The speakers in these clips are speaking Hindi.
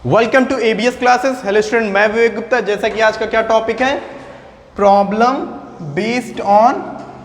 Welcome to ABS classes. Hello student, मैं विवेक गुप्ता। जैसा कि आज का क्या टॉपिक है, problem based on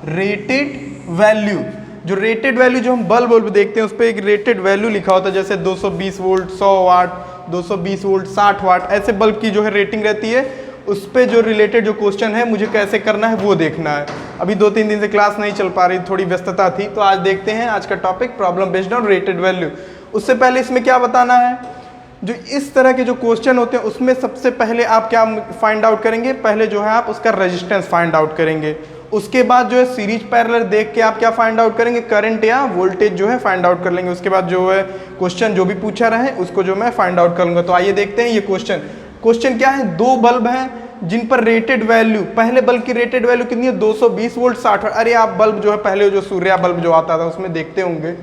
rated value. जो रेटेड वैल्यू जो हम बल्ब देखते हैं उस पर एक रेटेड वैल्यू लिखा होता है, जैसे 220 वोल्ट, 100 वाट, 220 वोल्ट, 60 वाट, ऐसे बल्ब की जो है रेटिंग रहती है। उस पर जो रिलेटेड जो क्वेश्चन है मुझे कैसे करना है वो देखना है। अभी 2-3 दिन से क्लास नहीं चल पा रही, थोड़ी व्यस्तता थी, तो आज देखते हैं आज का topic problem based on rated value. उससे पहले इसमें क्या बताना है, जो इस तरह के जो क्वेश्चन होते हैं उसमें सबसे पहले आप क्या फाइंड आउट करेंगे, पहले जो है आप उसका रेजिस्टेंस फाइंड आउट करेंगे। उसके बाद जो है सीरीज पैरेलल देख के आप क्या फाइंड आउट करेंगे, करंट या वोल्टेज जो है फाइंड आउट कर लेंगे। उसके बाद जो है क्वेश्चन जो भी पूछा रहे उसको जो मैं फाइंड आउट करूंगा। तो आइए देखते हैं ये क्वेश्चन क्या है। दो बल्ब हैं जिन पर रेटेड वैल्यू, पहले बल्ब की रेटेड वैल्यू कितनी है, 220 वोल्ट 60 वाट। अरे आप बल्ब जो है पहले जो सूर्या बल्ब जो आता था उसमें देखते होंगे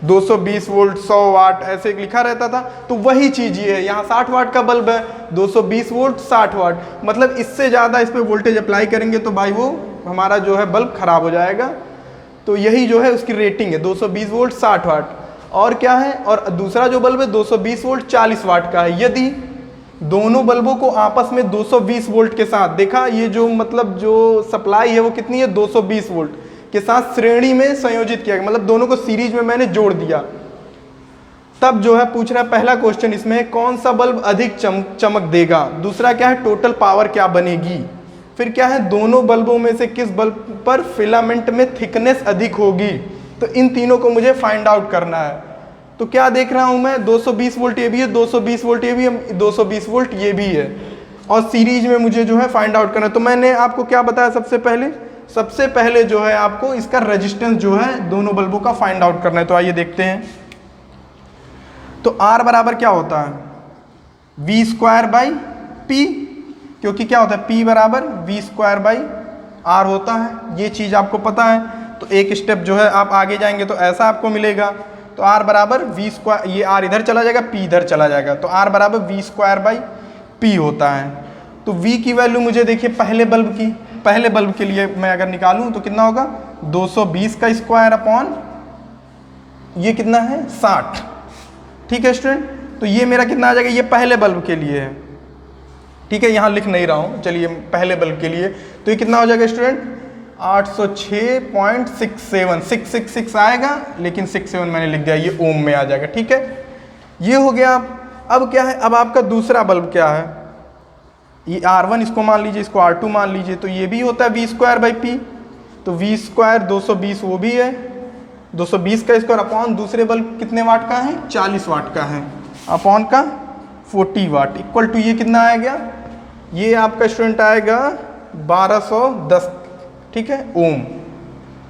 220 वोल्ट 100 वाट ऐसे लिखा रहता था, तो वही चीज ये है। यहाँ 60 वाट का बल्ब है, 220 वोल्ट 60 वाट, मतलब इससे ज़्यादा इस पर वोल्टेज अप्लाई करेंगे तो भाई वो हमारा जो है बल्ब खराब हो जाएगा। तो यही जो है उसकी रेटिंग है 220 वोल्ट 60 वाट। और क्या है, और दूसरा जो बल्ब है 220 वोल्ट 40 वाट का है। यदि दोनों बल्बों को आपस में 220 वोल्ट के साथ, देखा ये जो मतलब जो सप्लाई है वो कितनी है, 220 वोल्ट के साथ श्रेणी में संयोजित किया, मतलब दोनों को सीरीज में मैंने जोड़ दिया। तब जो है पूछ रहा है पहला क्वेश्चन इसमें, कौन सा बल्ब अधिक चमक देगा। दूसरा क्या है, टोटल पावर क्या बनेगी। फिर क्या है, दोनों बल्बों में से किस बल्ब पर फिलामेंट में थिकनेस अधिक होगी। तो इन तीनों को मुझे फाइंड आउट करना है। तो क्या देख रहा हूं मैं, 220 वोल्ट ये भी है, 220 वोल्ट ये भी है, 220 वोल्ट ये भी है, और सीरीज में मुझे जो है फाइंड आउट करना है। तो मैंने आपको क्या बताया, सबसे पहले जो है आपको इसका रेजिस्टेंस जो है दोनों बल्बों का फाइंड आउट करना है। तो आइए देखते हैं। तो R बराबर क्या होता है, V स्क्वायर बाई P, क्योंकि क्या होता है P बराबर V स्क्वायर बाई R होता है, ये चीज़ आपको पता है। तो एक स्टेप जो है आप आगे जाएंगे तो ऐसा आपको मिलेगा। तो R बराबर V स्क्वायर, ये R इधर चला जाएगा, P इधर चला जाएगा, तो R बराबर V स्क्वायर बाई P होता है। तो V की वैल्यू मुझे देखिए पहले बल्ब के लिए मैं अगर निकालूं तो कितना होगा, 220 का स्क्वायर अपॉन ये कितना है 60। ठीक है स्टूडेंट, तो ये मेरा कितना आ जाएगा, ये पहले बल्ब के लिए है। ठीक है, यहाँ लिख नहीं रहा हूँ, चलिए पहले बल्ब के लिए। तो ये कितना हो जाएगा स्टूडेंट, 806.67, 666 आएगा, लेकिन 67 मैंने लिख दिया, ये ओम में आ जाएगा। ठीक है, ये हो गया। अब क्या है, अब आपका दूसरा बल्ब क्या है, ये R1 इसको मान लीजिए, इसको R2 मान लीजिए, तो ये भी होता है V स्क्वायर बाई P। तो V स्क्वायर 220 वो भी है, 220 का स्क्वायर अपॉन दूसरे बल्ब कितने वाट का है, 40 वाट का है, अपॉन का 40 वाट इक्वल टू ये कितना आएगा, ये आपका स्टूडेंट आएगा 1210। ठीक है, ओम।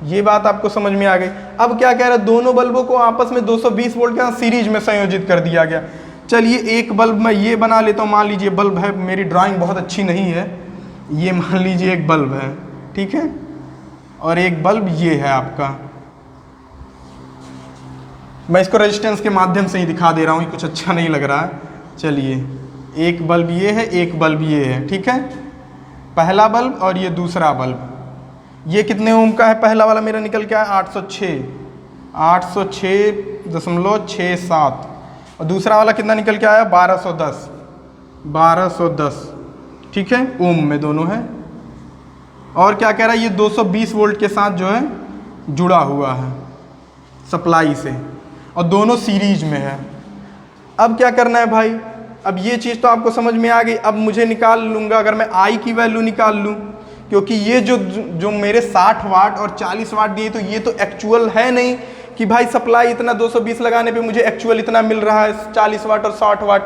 ये बात आपको समझ में आ गई। अब क्या कह रहा है, दोनों बल्बों को आपस में 220 वोल्ट के सीरीज में संयोजित कर दिया गया। चलिए एक बल्ब मैं ये बना लेता हूँ, मान लीजिए बल्ब है, मेरी ड्राइंग बहुत अच्छी नहीं है, ये मान लीजिए एक बल्ब है, ठीक है, और एक बल्ब ये है आपका। मैं इसको रेजिस्टेंस के माध्यम से ही दिखा दे रहा हूँ, ये कुछ अच्छा नहीं लग रहा है। चलिए एक बल्ब ये है, एक बल्ब ये है, ठीक है, पहला बल्ब और ये दूसरा बल्ब। ये कितने ओम का है, पहला वाला मेरा निकल के आया 806.67, और दूसरा वाला कितना निकल के आया 1210। ठीक है, ओम में दोनों है। और क्या कह रहा है, ये 220 वोल्ट के साथ जो है जुड़ा हुआ है सप्लाई से, और दोनों सीरीज में है। अब क्या करना है भाई, अब ये चीज़ तो आपको समझ में आ गई। अब मुझे निकाल लूँगा, अगर मैं I की वैल्यू निकाल लूँ, क्योंकि ये जो मेरे 60 वाट और 40 वाट दिए, तो ये तो एक्चुअल है नहीं कि भाई सप्लाई इतना 220 लगाने पे मुझे एक्चुअल इतना मिल रहा है 40 वाट और 60 वाट।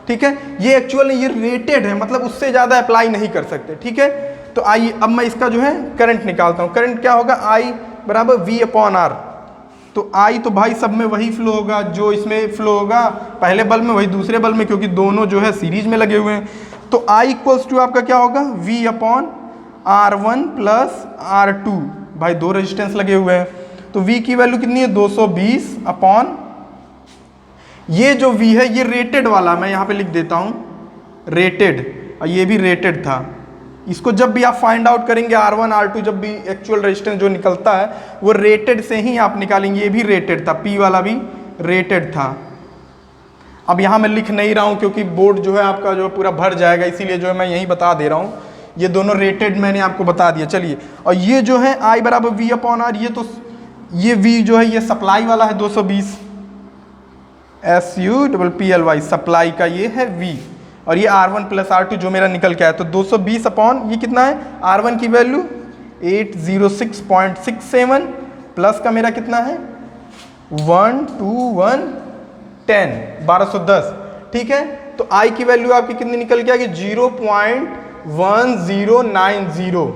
ठीक है, ये एक्चुअल नहीं, ये रेटेड है, मतलब उससे ज़्यादा अप्लाई नहीं कर सकते। ठीक है, तो आइए अब मैं इसका जो है करंट निकालता हूँ। करंट क्या होगा, I बराबर V अपॉन R। तो I तो भाई सब में वही फ्लो होगा जो इसमें फ्लो होगा, पहले बल्ब में वही दूसरे बल्ब में, क्योंकि दोनों जो है सीरीज में लगे हुए हैं। तो I इक्वल्स टू आपका क्या होगा, V upon R1 plus R2, भाई दो रेजिस्टेंस लगे हुए हैं। तो V की वैल्यू कितनी है, 220 अपॉन ये जो V है ये रेटेड वाला, मैं यहाँ पे लिख देता हूँ रेटेड, और ये भी रेटेड था। इसको जब भी आप फाइंड आउट करेंगे R1 R2, जब भी एक्चुअल रेजिस्टेंस जो निकलता है वो रेटेड से ही आप निकालेंगे। ये भी रेटेड था, P वाला भी रेटेड था। अब यहाँ मैं लिख नहीं रहा हूँ क्योंकि बोर्ड जो है आपका जो पूरा भर जाएगा, इसीलिए जो है मैं यहीं बता दे रहा हूँ। ये दोनों रेटेड मैंने आपको बता दिया। चलिए, और ये जो है I बराबर V अपॉन R, ये तो ये V जो है ये सप्लाई वाला है 220 SUPPLY सप्लाई का ये है V, और ये R1 प्लस R2 जो मेरा निकल के आया, तो 220 अपॉन ये कितना है, R1 की वैल्यू 806.67 प्लस का मेरा कितना है 12110 1210, ठीक है। तो I की वैल्यू आपकी कितनी निकल के आएगी 0.1090,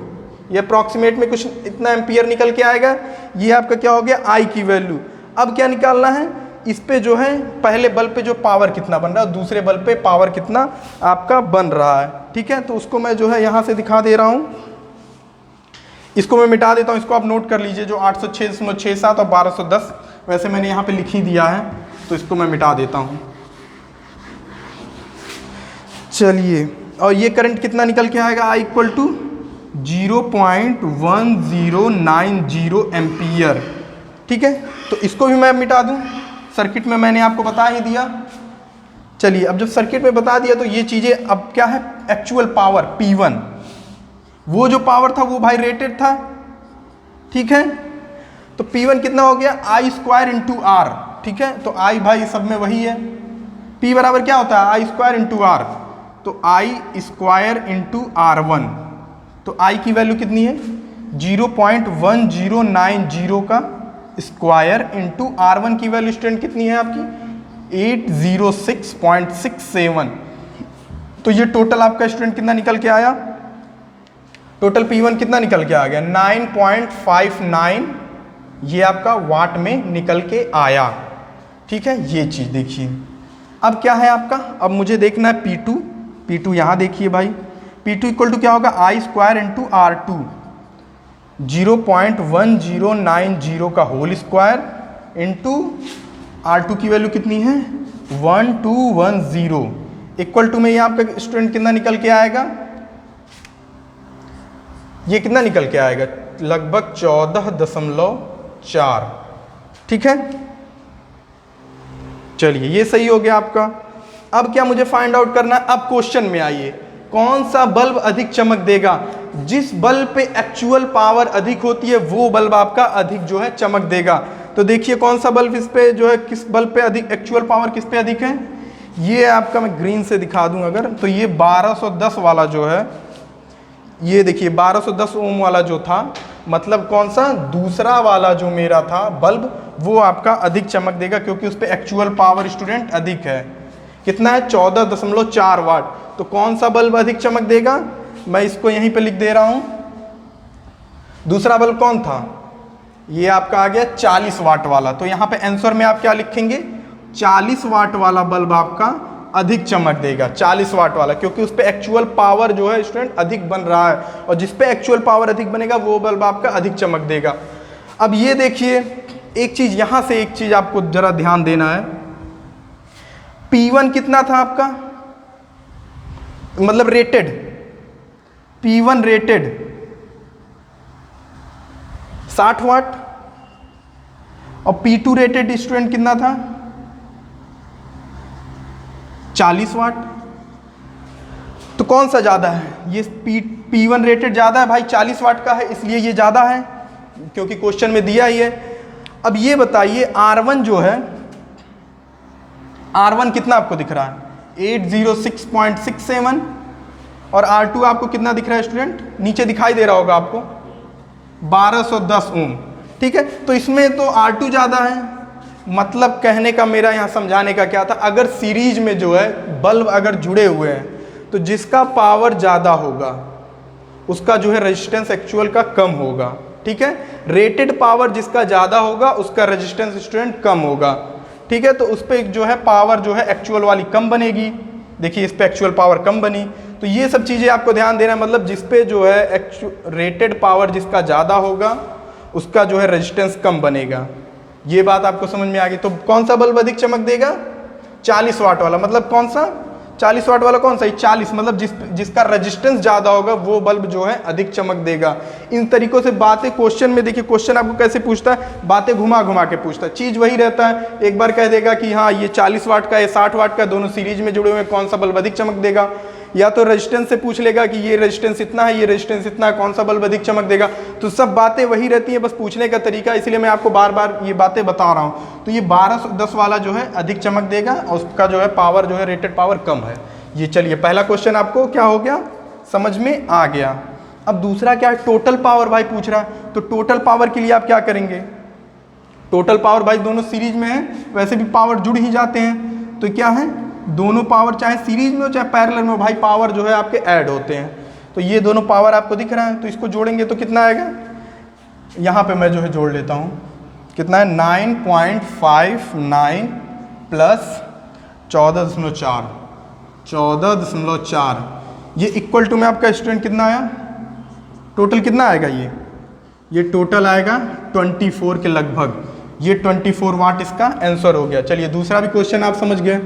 ये अप्रॉक्सीमेट में कुछ इतना एम्पियर निकल के आएगा। ये आपका क्या हो गया I की वैल्यू। अब क्या निकालना है, इस पे जो है पहले बल्ब पे जो पावर कितना बन रहा है, दूसरे बल्ब पे पावर कितना आपका बन रहा है, ठीक है। तो उसको मैं जो है यहाँ से दिखा दे रहा हूँ, इसको मैं मिटा देता हूँ, इसको आप नोट कर लीजिए। जो 806.67 और 1210 वैसे मैंने यहाँ पे लिख ही दिया है, तो इसको मैं मिटा देता हूँ। चलिए, और ये करंट कितना निकल के आएगा, I इक्वल टू 0.1090 एम्पियर, ठीक है। तो इसको भी मैं मिटा दूँ, सर्किट में मैंने आपको बता ही दिया। चलिए, अब जब सर्किट में बता दिया तो ये चीज़ें अब क्या है, एक्चुअल पावर P1, वो जो पावर था वो भाई रेटेड था, ठीक है। तो P1 कितना हो गया I स्क्वायर इंटू R, ठीक है। तो I भाई सब में वही है, P बराबर क्या होता है I स्क्वायर इंटू R, तो I स्क्वायर इंटू R1। तो I की वैल्यू कितनी है 0.1090 का स्क्वायर इंटू R1 की वैल्यू स्टूडेंट कितनी है आपकी 806.67। तो ये टोटल आपका स्टूडेंट कितना निकल के आया, टोटल P1 कितना निकल के आ गया 9.59, ये आपका वाट में निकल के आया, ठीक है। ये चीज़ देखिए। अब क्या है आपका, अब मुझे देखना है P2 यहाँ देखिए भाई, P2 इक्वल टू क्या होगा I स्क्वायर इंटू R2, 0.1090 का होल स्क्वायर इंटू R2 की वैल्यू कितनी है 1210, इक्वल टू में ये आपका स्टूडेंट कितना निकल के आएगा, ये कितना निकल के आएगा लगभग 14.4, ठीक है। चलिए, ये सही हो गया आपका। अब क्या मुझे फाइंड आउट करना है, अब क्वेश्चन में आइए, कौन सा बल्ब अधिक चमक देगा। जिस बल्ब पे एक्चुअल पावर अधिक होती है वो बल्ब आपका अधिक जो है चमक देगा। तो देखिए कौन सा बल्ब इस पे जो है, किस बल्ब पे अधिक एक्चुअल पावर किस पे अधिक है, ये आपका मैं ग्रीन से दिखा दूं अगर, तो ये 1210 वाला जो है, ये देखिए 1210 ओम वाला जो था, मतलब कौन सा दूसरा वाला जो मेरा था बल्ब, वो आपका अधिक चमक देगा क्योंकि उस पर एक्चुअल पावर स्टूडेंट अधिक है। कितना है 14.4 वाट। तो कौन सा बल्ब अधिक चमक देगा, मैं इसको यहीं पे लिख दे रहा हूं। दूसरा बल्ब कौन था, ये आपका आ गया 40 वाट वाला। तो यहाँ पे आंसर में आप क्या लिखेंगे 40 वाट वाला बल्ब आपका अधिक चमक देगा, 40 वाट वाला, क्योंकि उस पर एक्चुअल पावर जो है स्टूडेंट अधिक बन रहा है, और जिस पे एक्चुअल पावर अधिक बनेगा वो बल्ब आपका अधिक चमक देगा। अब ये देखिए एक चीज, यहां से एक चीज आपको जरा ध्यान देना है, P1 कितना था आपका, मतलब रेटेड, P1 रेटेड 60 वाट, और P2 रेटेड स्टूडेंट कितना था 40 वाट। तो कौन सा ज़्यादा है, ये P1 रेटेड ज़्यादा है भाई, 40 वाट का है, इसलिए ये ज़्यादा है क्योंकि क्वेश्चन में दिया ही है। अब ये बताइए R1 जो है, R1 कितना आपको दिख रहा है 806.67, और R2 आपको कितना दिख रहा है स्टूडेंट, नीचे दिखाई दे रहा होगा आपको 1210 ओम, ठीक है। तो इसमें तो R2 ज़्यादा है, मतलब कहने का मेरा यहाँ समझाने का क्या था, अगर सीरीज में जो है बल्ब अगर जुड़े हुए हैं तो जिसका पावर ज़्यादा होगा उसका जो है रेजिस्टेंस एक्चुअल का कम होगा, ठीक है। रेटेड पावर जिसका ज़्यादा होगा उसका रेजिस्टेंस स्टूडेंट कम होगा, ठीक है। तो उस पर जो है पावर जो है एक्चुअल वाली कम बनेगी, देखिए इस पर एक्चुअल पावर कम बनी। तो ये सब चीज़ें आपको ध्यान देना, मतलब जिस पे जो है रेटेड पावर जिसका ज़्यादा होगा उसका जो है रेजिस्टेंस कम बनेगा। ये बात आपको समझ में आ गई। तो कौन सा बल्ब अधिक चमक देगा 40 वाट वाला, मतलब कौन सा 40 वाट वाला कौन सा है? 40, मतलब जिसका रेजिस्टेंस ज़्यादा होगा वो बल्ब जो है अधिक चमक देगा। इन तरीकों से बातें क्वेश्चन में, देखिए क्वेश्चन आपको कैसे पूछता है, बातें घुमा घुमा के पूछता है, चीज़ वही रहता है। एक बार कह देगा कि हाँ ये 40 वाट का, ये 60 वाट का, दोनों सीरीज में जुड़े हुए, कौन सा बल्ब अधिक चमक देगा। या तो रेजिस्टेंस से पूछ लेगा कि ये रेजिस्टेंस इतना है, ये रेजिस्टेंस इतना है, कौन सा बल्ब अधिक चमक देगा। तो सब बातें वही रहती हैं, बस पूछने का तरीका, इसलिए मैं आपको बार बार ये बातें बता रहा हूँ। तो ये 1210 वाला जो है अधिक चमक देगा और उसका जो है पावर जो है रेटेड पावर कम है। ये चलिए पहला क्वेश्चन आपको क्या हो गया, समझ में आ गया। अब दूसरा क्या है, टोटल पावर भाई पूछ रहा है। तो टोटल पावर के लिए आप क्या करेंगे, टोटल पावर भाई दोनों सीरीज में है, वैसे भी पावर जुड़ ही जाते हैं। तो क्या है, दोनों पावर चाहे सीरीज में हो चाहे पैरेलल में हो भाई, पावर जो है आपके ऐड होते हैं। तो ये दोनों पावर आपको दिख रहा है, तो इसको जोड़ेंगे तो कितना आएगा, यहाँ पे मैं जो है जोड़ लेता हूँ, कितना है 9.59 प्लस 14.4, 14.4, ये इक्वल टू में आपका स्टूडेंट कितना आया, टोटल कितना आएगा, ये टोटल आएगा 24 के लगभग। ये 24 वाट इसका आंसर हो गया। चलिए दूसरा भी क्वेश्चन आप समझ गए।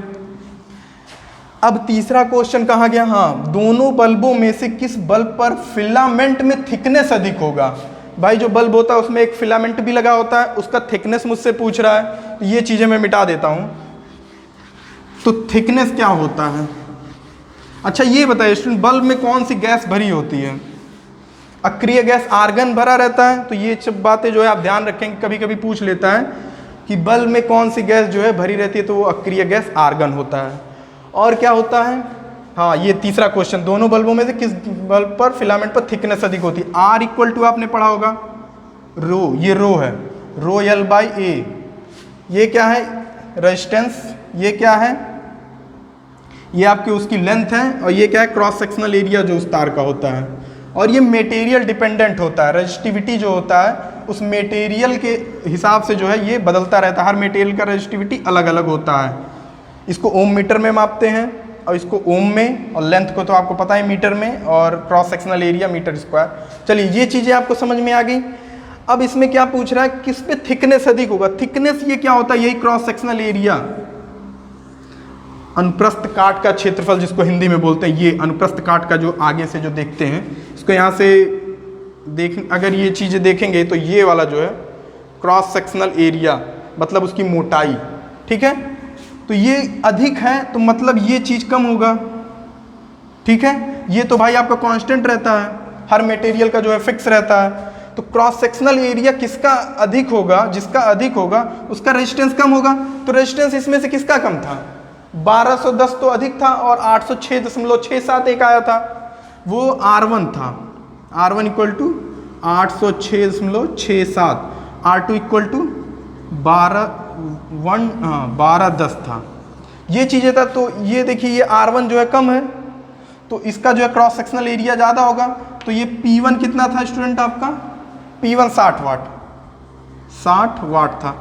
अब तीसरा क्वेश्चन कहाँ गया, हाँ, दोनों बल्बों में से किस बल्ब पर फिलामेंट में थिकनेस अधिक होगा। भाई जो बल्ब होता है उसमें एक फिलामेंट भी लगा होता है, उसका थिकनेस मुझसे पूछ रहा है, तो ये चीज़ें मैं मिटा देता हूँ। तो थिकनेस क्या होता है, अच्छा ये बताइए स्टूडेंट, बल्ब में कौन सी गैस भरी होती है, अक्रिय गैस आर्गन भरा रहता है। तो ये सब बातें जो है आप ध्यान रखेंगे, कभी कभी पूछ लेता है कि बल्ब में कौन सी गैस जो है भरी रहती है, तो वो अक्रिय गैस आर्गन होता है। और क्या होता है, हाँ ये तीसरा क्वेश्चन, दोनों बल्बों में से किस बल्ब पर फिलामेंट पर थिकनेस अधिक होती है। आर इक्वल टू आपने पढ़ा होगा रो, ये रो है, रो एल बाई ए। ये क्या है, रेजिस्टेंस, ये क्या है, ये आपकी उसकी लेंथ है, और ये क्या है, क्रॉस सेक्शनल एरिया जो उस तार का होता है। और ये मटेरियल डिपेंडेंट होता है, रेजिस्टिविटी जो होता है उस मटेरियल के हिसाब से जो है ये बदलता रहता है, हर मटेरियल का रेजिस्टिविटी अलग अलग होता है। इसको ओम मीटर में मापते हैं और इसको ओम में, और लेंथ को तो आपको पता है मीटर में, और cross sectional area metre square. चलिए ये चीज़ें आपको समझ में आ गई। अब इसमें क्या पूछ रहा है, किस पे थिकनेस अधिक होगा। थिकनेस ये क्या होता है, यही क्रॉस सेक्शनल एरिया, अनुप्रस्थ काट का क्षेत्रफल जिसको हिंदी में बोलते हैं, ये अनुप्रस्थ काट का जो आगे से जो देखते हैं, इसको यहाँ से अगर ये चीज़ें देखेंगे तो ये वाला जो है क्रॉस सेक्शनल एरिया, मतलब उसकी मोटाई, ठीक है। तो ये अधिक है तो मतलब ये चीज़ कम होगा, ठीक है। ये तो भाई आपका कांस्टेंट रहता है, हर मटेरियल का जो है फिक्स रहता है। तो क्रॉस सेक्शनल एरिया किसका अधिक होगा, जिसका अधिक होगा उसका रेजिस्टेंस कम होगा। तो रेजिस्टेंस इसमें से किसका कम था, 1210 तो अधिक था, और 806.67 एक आया था, वो R1 था। R1 equal to 806.67, R2 equal to 1210 था, ये चीज़ें था। तो ये देखिए ये R1 जो है कम है, तो इसका जो है क्रॉस सेक्शनल एरिया ज़्यादा होगा। तो ये P1 कितना था स्टूडेंट आपका, P1 60 वाट, 60 वाट था।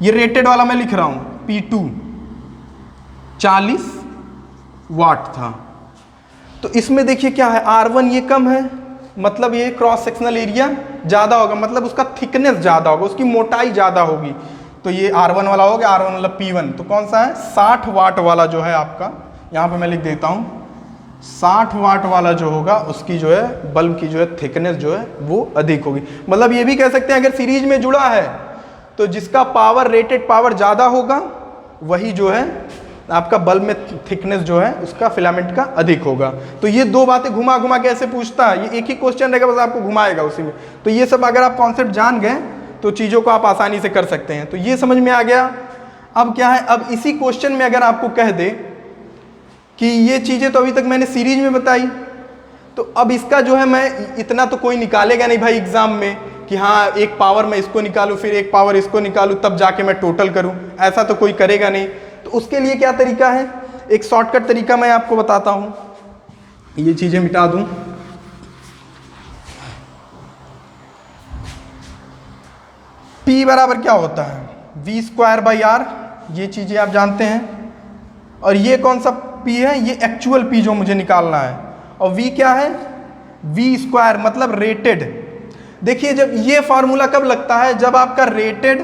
ये रेटेड वाला मैं लिख रहा हूँ, P2 40 वाट था। तो इसमें देखिए क्या है, R1 ये कम है, मतलब ये क्रॉस सेक्शनल एरिया ज़्यादा होगा, मतलब उसका थिकनेस ज़्यादा होगा, उसकी मोटाई ज़्यादा होगी। तो ये R1 वाला हो गया, R1 वाला P1। तो कौन सा है, 60 वाट वाला जो है आपका, यहाँ पे मैं लिख देता हूँ, 60 वाट वाला जो होगा उसकी जो है बल्ब की जो है थिकनेस जो है वो अधिक होगी। मतलब ये भी कह सकते हैं अगर सीरीज में जुड़ा है तो जिसका पावर, रेटेड पावर ज़्यादा होगा, वही जो है आपका बल्ब में थिकनेस जो है उसका फिलामेंट का अधिक होगा। तो ये दो बातें घुमा घुमा के ऐसे पूछता है, ये एक ही क्वेश्चन रहेगा, बस आपको घुमाएगा उसी में। तो ये सब अगर आप कॉन्सेप्ट जान गए तो चीज़ों को आप आसानी से कर सकते हैं। तो ये समझ में आ गया। अब क्या है, अब इसी क्वेश्चन में अगर आपको कह दे कि ये चीज़ें तो अभी तक मैंने सीरीज में बताई, तो अब इसका जो है मैं, इतना तो कोई निकालेगा नहीं भाई एग्जाम में कि हाँ एक पावर मैं इसको निकालूँ, फिर एक पावर इसको निकालूँ, तब जाके मैं टोटल करूँ, ऐसा तो कोई करेगा नहीं। तो उसके लिए क्या तरीका है, एक शॉर्टकट तरीका मैं आपको बताता हूँ। ये चीज़ें मिटा दूँ, P बराबर क्या होता है, V²/R, ये चीज़ें आप जानते हैं। और ये कौन सा P है, ये एक्चुअल P जो मुझे निकालना है। और V क्या है, V² मतलब रेटेड। देखिए जब ये फार्मूला कब लगता है, जब आपका रेटेड,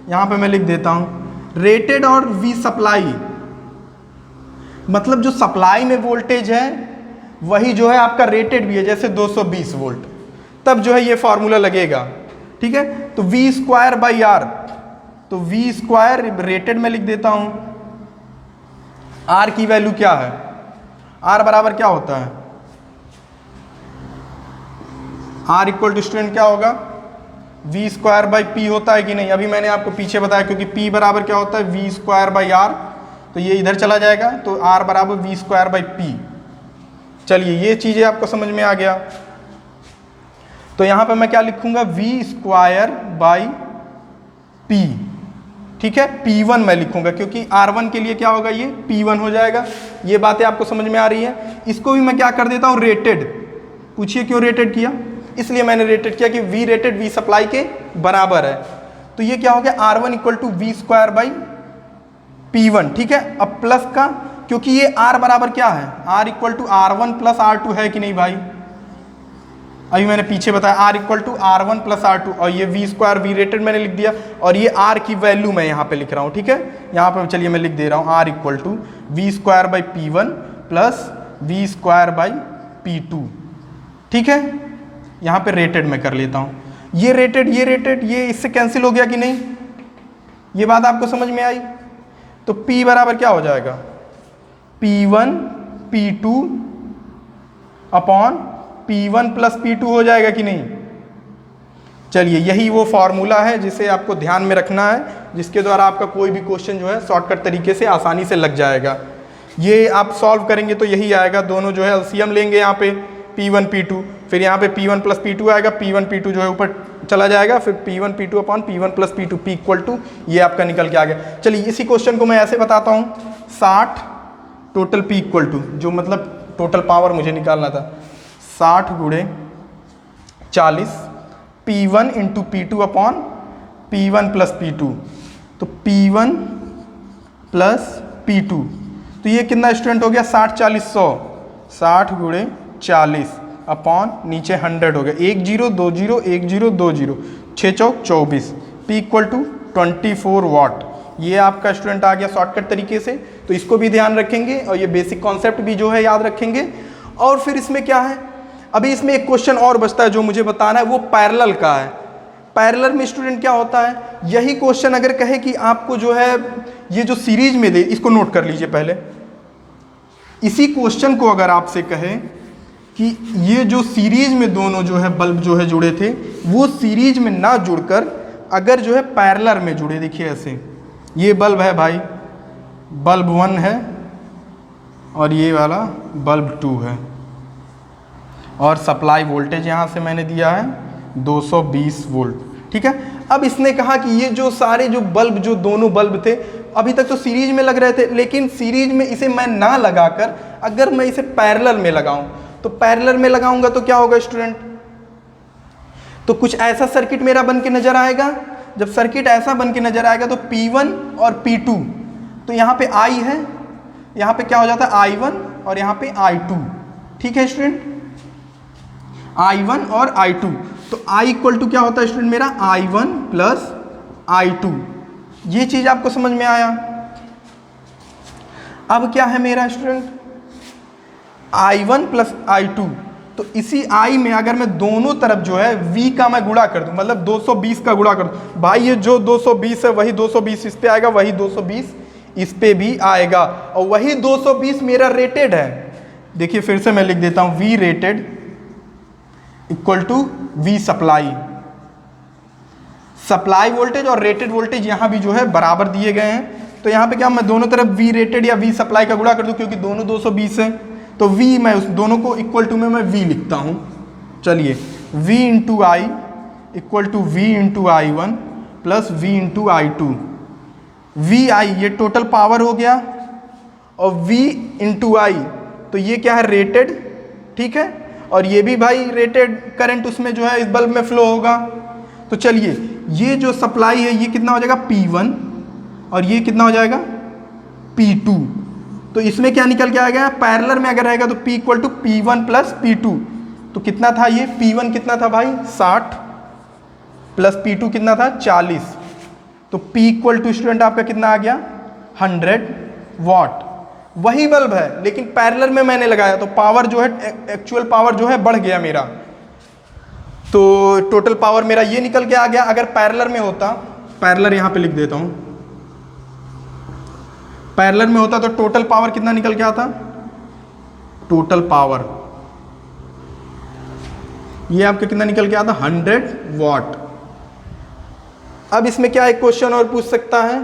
यहाँ पे मैं लिख देता हूँ, रेटेड और V सप्लाई, मतलब जो सप्लाई में वोल्टेज है वही जो है आपका रेटेड भी है, जैसे 220 वोल्ट, तब जो है ये फॉर्मूला लगेगा। ठीक है, तो V स्क्वायर बाई आर, तो V स्क्वायर रेटेड में लिख देता हूं। R की वैल्यू क्या है, R बराबर क्या होता है, R इक्वल टू स्टूडेंट क्या होगा, V स्क्वायर बाई P होता है कि नहीं, अभी मैंने आपको पीछे बताया, क्योंकि P बराबर क्या होता है V स्क्वायर बाई R, तो ये इधर चला जाएगा, तो R बराबर V स्क्वायर बाई P। चलिए ये चीज़ें आपको समझ में आ गया। तो यहाँ पे मैं क्या लिखूंगा, V स्क्वायर बाई P। ठीक है, P1 मैं लिखूंगा, क्योंकि R1 के लिए क्या होगा, ये P1 हो जाएगा। ये बातें आपको समझ में आ रही है। इसको भी मैं क्या कर देता हूँ, रेटेड। पूछिए क्यों रेटेड किया, इसलिए मैंने रेटेड किया कि V रेटेड V सप्लाई के बराबर है। तो ये क्या हो गया, R1 equal to V square by P1। ठीक है, अब प्लस का, क्योंकि ये R बराबर क्या है, R equal to R1 plus R2 है कि नहीं भाई, अभी मैंने पीछे बताया R equal to R1 plus R2, और ये V स्क्वायर V रेटेड मैंने लिख दिया, और ये R की वैल्यू मैं यहाँ पे लिख रहा हूँ। ठीक है, यहाँ पे चलिए मैं लिख दे रहा हूँ R equal to V square by P1 plus V square by P2। ठीक है, यहाँ पे रेटेड में कर लेता हूँ, ये रेटेड ये इससे कैंसिल हो गया कि नहीं, ये बात आपको समझ में आई। तो P बराबर क्या हो जाएगा, P1 P2 upon P1 plus P2 हो जाएगा कि नहीं। चलिए यही वो फॉर्मूला है जिसे आपको ध्यान में रखना है, जिसके द्वारा आपका कोई भी क्वेश्चन जो है शॉर्टकट तरीके से आसानी से लग जाएगा। ये आप सॉल्व करेंगे तो यही आएगा, दोनों जो है एलसीएम लेंगे यहाँ पे P1 P2, फिर यहाँ पे P1 प्लस P2 आएगा, P1 P2 जो है ऊपर चला जाएगा, फिर P1 P2 upon P1 plus P2, P equal to ये आपका निकल के आ गया। चलिए इसी क्वेश्चन को मैं ऐसे बताता हूँ, 60 टोटल P इक्वल टू, जो मतलब टोटल पावर मुझे निकालना था, 60 गुणे 40 P1 into P2 upon P1 plus P2, तो P1 प्लस P2, तो ये कितना स्टूडेंट हो गया, 60 40 100, 60 गुणे 40 अपॉन नीचे 100 हो गया, 1 0 2 0 1 0 2 0, 6 चौक 24, P इक्वल टू 24 वाट। ये आपका स्टूडेंट आ गया शॉर्टकट तरीके से, तो इसको भी ध्यान रखेंगे और ये बेसिक कॉन्सेप्ट भी जो है याद रखेंगे। और फिर इसमें क्या है, अभी इसमें एक क्वेश्चन और बचता है जो मुझे बताना है, वो पैरेलल का है। पैरेलल में स्टूडेंट क्या होता है, यही क्वेश्चन अगर कहे कि आपको जो है ये जो सीरीज में दे, इसको नोट कर लीजिए पहले, इसी क्वेश्चन को अगर आपसे कहे कि ये जो सीरीज में दोनों जो है बल्ब जो है जुड़े थे, वो सीरीज में ना जुड़कर अगर जो है पैरेलल में जुड़े, देखिए ऐसे, ये बल्ब है भाई, बल्ब 1 है और ये वाला बल्ब 2 है, और सप्लाई वोल्टेज यहाँ से मैंने दिया है 220 वोल्ट। ठीक है, अब इसने कहा कि ये जो सारे जो बल्ब, जो दोनों बल्ब थे अभी तक तो सीरीज में लग रहे थे, लेकिन सीरीज में इसे मैं ना लगाकर अगर मैं इसे पैरेलल में लगाऊं, तो पैरेलल में लगाऊंगा तो क्या होगा स्टूडेंट, तो कुछ ऐसा सर्किट मेरा बन के नजर आएगा। जब सर्किट ऐसा बन के नजर आएगा तो P1 और P2, तो यहाँ पे I है, यहाँ पे क्या हो जाता है I1 और यहाँ पे I2। ठीक है स्टूडेंट, I1 और I2, तो I इक्वल टू क्या होता है स्टूडेंट मेरा, I1 प्लस I2। ये चीज आपको समझ में आया। अब क्या है मेरा स्टूडेंट, I1 प्लस I2, तो इसी I में अगर मैं दोनों तरफ जो है V का मैं गुणा कर दूं, मतलब 220 का गुणा कर दूं, भाई ये जो 220 है वही 220 इस पे आएगा, वही 220 इस पे भी आएगा, और वही 220 मेरा रेटेड है। देखिए फिर से मैं लिख देता हूं, V rated equal to V supply. Supply voltage और रेटेड वोल्टेज यहाँ भी जो है बराबर दिए गए हैं, तो यहाँ पे क्या मैं दोनों तरफ V रेटेड या V सप्लाई का गुणा कर दूं, क्योंकि दोनों 220 है, तो V मैं उस दोनों को इक्वल टू में मैं V लिखता हूँ। चलिए V into I equal to V into I1 plus V into I2। VI ये टोटल पावर हो गया, और V इंटू आई, तो ये क्या है रेटेड। ठीक है, और ये भी भाई रेटेड करंट उसमें जो है इस बल्ब में फ्लो होगा। तो चलिए ये जो सप्लाई है ये कितना हो जाएगा P1, और ये कितना हो जाएगा P2। तो इसमें क्या निकल के आ गया, पैरेलल में अगर रहेगा तो P equal to P1 plus P2, तो कितना था ये P1 कितना था भाई 60 प्लस P2 कितना था 40, तो P इक्वल टू स्टूडेंट आपका कितना आ गया 100 वाट। वही बल्ब है लेकिन पैरेलल में मैंने लगाया तो पावर जो है, एक्चुअल पावर जो है बढ़ गया मेरा, तो टोटल पावर मेरा ये निकल के आ गया। अगर पैरेलल में होता, पैरेलल यहाँ पे लिख देता हूँ, पैरेलल में होता तो टोटल पावर कितना निकल के आता, टोटल पावर ये आपका कितना निकल के आता, 100 वाट। अब इसमें क्या एक क्वेश्चन और पूछ सकता है,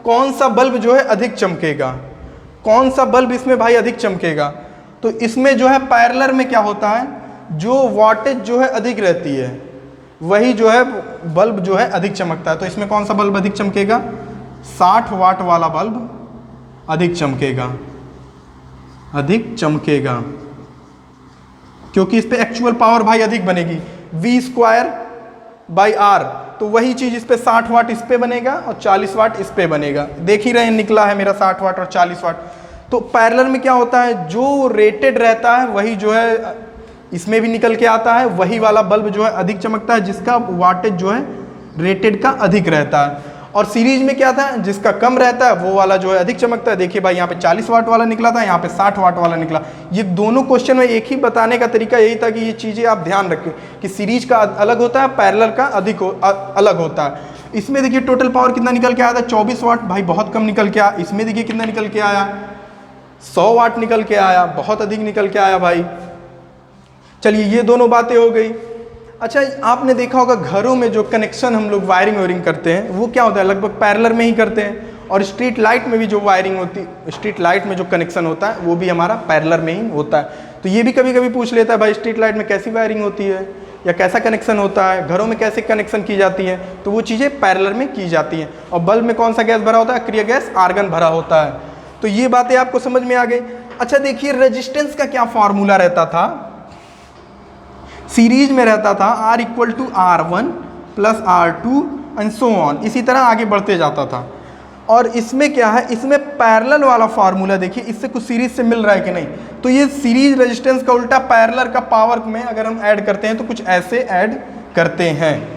कौन सा बल्ब जो है अधिक चमकेगा, कौन सा बल्ब इसमें भाई अधिक चमकेगा। तो इसमें जो है पैरेलल में क्या होता है, जो वाटेज जो है अधिक रहती है वही जो है बल्ब जो है अधिक चमकता है। तो इसमें कौन सा बल्ब अधिक चमकेगा, 60 वाट वाला बल्ब अधिक चमकेगा, अधिक चमकेगा, क्योंकि इस पे एक्चुअल पावर भाई अधिक बनेगी, V²/R। तो वही चीज इस पे 60 वाट इस पे बनेगा और 40 वाट इस पे बनेगा। देख ही रहे हैं निकला है मेरा 60 वाट और 40 वाट। तो पैरेलल में क्या होता है, जो रेटेड रहता है वही जो है इसमें भी निकल के आता है, वही वाला बल्ब जो है अधिक चमकता है जिसका वाटेज जो है रेटेड का अधिक रहता है। और सीरीज में क्या था, जिसका कम रहता है वो वाला जो है अधिक चमकता है। देखिए भाई यहाँ पे 40 वाट वाला निकला था, यहाँ पे 60 वाट वाला निकला। ये दोनों क्वेश्चन में एक ही बताने का तरीका यही था कि ये चीज़ें आप ध्यान रखें कि सीरीज का अलग होता है, पैरेलल का अलग होता है। इसमें देखिए टोटल पावर कितना निकल के आया था, 24 वाट, भाई बहुत कम निकल के आया। इसमें देखिए कितना निकल के आया, 100 वाट निकल के आया, बहुत अधिक निकल के आया भाई। चलिए ये दोनों बातें हो गई। अच्छा, आपने देखा होगा घरों में जो कनेक्शन हम लोग वायरिंग करते हैं वो क्या होता है, लगभग पैरेलल में ही करते हैं। और स्ट्रीट लाइट में भी जो वायरिंग होती है, स्ट्रीट लाइट में जो कनेक्शन होता है वो भी हमारा पैरेलल में ही होता है। तो ये भी कभी कभी पूछ लेता है भाई स्ट्रीट लाइट में कैसी वायरिंग होती है या कैसा कनेक्शन होता है, घरों में कैसे कनेक्शन की जाती है। तो वो चीज़ें पैरेलल में की जाती हैं। और बल्ब में कौन सा गैस भरा होता है, अक्रिय गैस आर्गन भरा होता है। तो ये बातें आपको समझ में आ गई। अच्छा देखिए रेजिस्टेंस का क्या फॉर्मूला रहता था, सीरीज में रहता था R=R1 + R2 and so on, इसी तरह आगे बढ़ते जाता था। और इसमें क्या है, इसमें पैरेलल वाला फार्मूला देखिए, इससे कुछ सीरीज से मिल रहा है कि नहीं। तो ये सीरीज रेजिस्टेंस का उल्टा पैरेलल का पावर में अगर हम ऐड करते हैं तो कुछ ऐसे ऐड करते हैं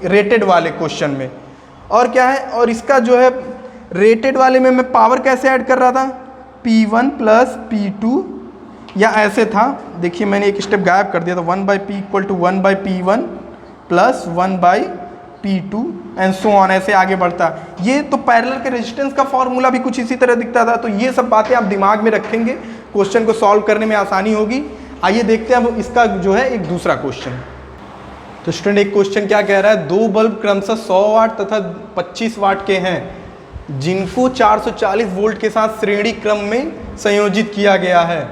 रेटेड वाले क्वेश्चन में। और क्या है, और इसका जो है रेटेड वाले में मैं पावर कैसे ऐड कर रहा था, P1 + P2 या ऐसे था। देखिए मैंने एक स्टेप गायब कर दिया था, 1/P = 1/P1 + 1/P2 and so on, ऐसे आगे बढ़ता। ये तो पैरेलल के रेजिस्टेंस का फॉर्मूला भी कुछ इसी तरह दिखता था। तो ये सब बातें आप दिमाग में रखेंगे, क्वेश्चन को सॉल्व करने में आसानी होगी। आइए देखते हैं अब इसका जो है एक दूसरा क्वेश्चन। तो स्टूडेंट एक क्वेश्चन क्या कह रहा है, दो बल्ब क्रमशः 100 वाट तथा 25 वाट के हैं जिनको 440 वोल्ट के साथ श्रेणी क्रम में संयोजित किया गया है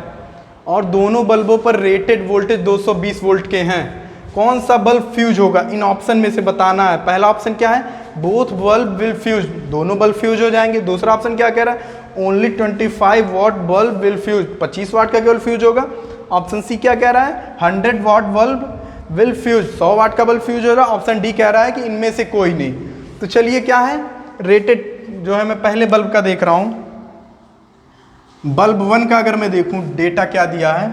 और दोनों बल्बों पर रेटेड वोल्टेज 220 वोल्ट के हैं। कौन सा बल्ब फ्यूज होगा, इन ऑप्शन में से बताना है। पहला ऑप्शन क्या है, बोथ बल्ब विल फ्यूज, दोनों बल्ब फ्यूज हो जाएंगे। दूसरा ऑप्शन क्या कह रहा है, only 25 watt bulb will fuse, 25 watt का केवल फ्यूज होगा। ऑप्शन सी क्या कह रहा है, 100 वाट बल्ब विल फ्यूज, 100 वाट का बल्ब फ्यूज हो रहा है। ऑप्शन डी कह रहा है कि इनमें से कोई नहीं। तो चलिए क्या है, रेटेड जो है मैं पहले बल्ब का देख रहा हूँ। बल्ब 1 का अगर मैं देखूं डेटा क्या दिया है,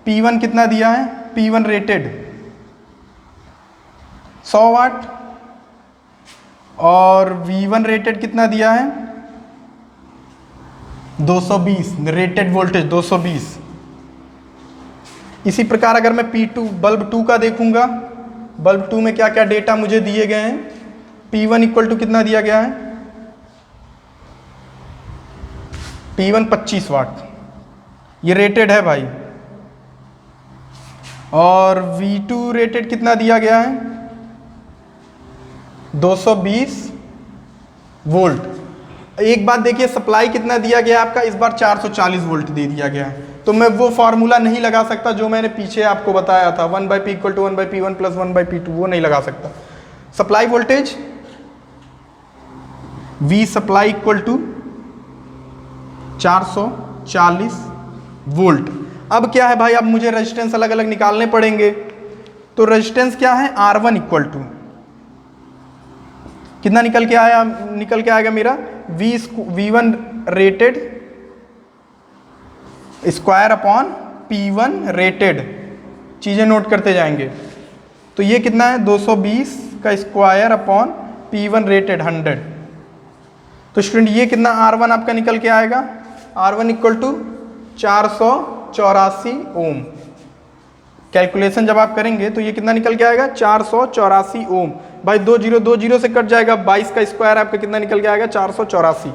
P1 कितना दिया है, P1 रेटेड 100 वाट और V1 रेटेड कितना दिया है 220, रेटेड वोल्टेज 220। इसी प्रकार अगर मैं P2 बल्ब 2 का देखूंगा, बल्ब 2 में क्या क्या डेटा मुझे दिए गए हैं, P1 = कितना दिया गया है, P1 25 वाट, ये रेटेड है भाई। और V2 रेटेड कितना दिया गया है 220 वोल्ट। एक बात देखिए, सप्लाई कितना दिया गया आपका, इस बार 440 वोल्ट दे दिया गया है। तो मैं वो फॉर्मूला नहीं लगा सकता जो मैंने पीछे आपको बताया था, 1/P = 1/P1 + 1/P2, वो नहीं लगा सकता। Supply voltage V supply = 440 volt. अब क्या है भाई, अब मुझे रेजिस्टेंस अलग अलग निकालने पड़ेंगे। तो रेजिस्टेंस क्या है, R1 = कितना निकल के आएगा मेरा, V1 रेटेड ² P1 रेटेड। चीज़ें नोट करते जाएंगे। तो ये कितना है, 220 का ² P1 रेटेड 100। तो स्टूडेंट ये कितना R1 आपका निकल के आएगा R1 equal to 484 Om. Calculation जब आप करेंगे तो ये कितना निकल के आएगा 484 ओम। भाई 20 से कट जाएगा, 22 का स्क्वायर आपका कितना निकल के आएगा 484।